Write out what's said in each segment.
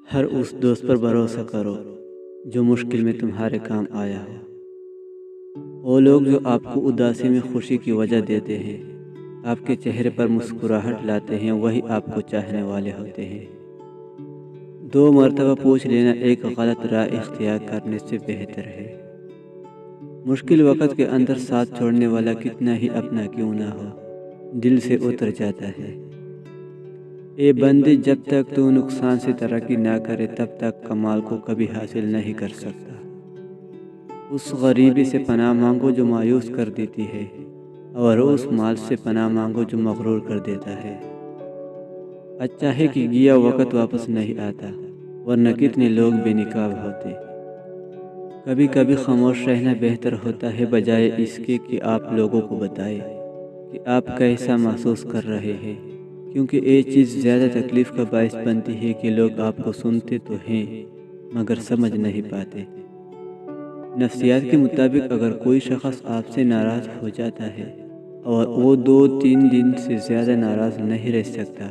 ہر اس دوست پر بھروسہ کرو جو مشکل میں تمہارے کام آیا ہو۔ وہ لوگ جو آپ کو اداسی میں خوشی کی وجہ دیتے ہیں، آپ کے چہرے پر مسکراہٹ لاتے ہیں، وہی آپ کو چاہنے والے ہوتے ہیں۔ 2 مرتبہ پوچھ لینا ایک غلط راہ اختیار کرنے سے بہتر ہے۔ مشکل وقت کے اندر ساتھ چھوڑنے والا کتنا ہی اپنا کیوں نہ ہو، دل سے اتر جاتا ہے۔ اے بندے، جب تک تو نقصان سے ترقی نہ کرے تب تک کمال کو کبھی حاصل نہیں کر سکتا۔ اس غریبی سے پناہ مانگو جو مایوس کر دیتی ہے، اور اس مال سے پناہ مانگو جو مغرور کر دیتا ہے۔ اچھا ہے کہ گیا وقت واپس نہیں آتا، ورنہ کتنے لوگ بے نقاب ہوتے۔ کبھی کبھی خاموش رہنا بہتر ہوتا ہے، بجائے اس کے کہ آپ لوگوں کو بتائیں کہ آپ کیسا محسوس کر رہے ہیں، کیونکہ یہ چیز زیادہ تکلیف کا باعث بنتی ہے کہ لوگ آپ کو سنتے تو ہیں مگر سمجھ نہیں پاتے۔ نفسیات کے مطابق اگر کوئی شخص آپ سے ناراض ہو جاتا ہے اور وہ 2-3 دن سے زیادہ ناراض نہیں رہ سکتا،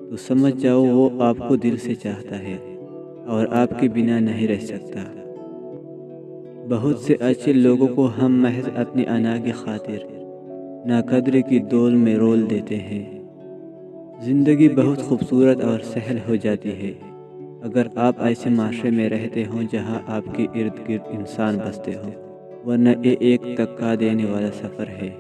تو سمجھ جاؤ وہ آپ کو دل سے چاہتا ہے اور آپ کے بنا نہیں رہ سکتا۔ بہت سے اچھے لوگوں کو ہم محض اپنی انا کی خاطر ناقدری کی دول میں رول دیتے ہیں۔ زندگی بہت خوبصورت اور سہل ہو جاتی ہے اگر آپ ایسے معاشرے میں رہتے ہوں جہاں آپ کے ارد گرد انسان بستے ہوں، ورنہ یہ ایک تکا دینے والا سفر ہے۔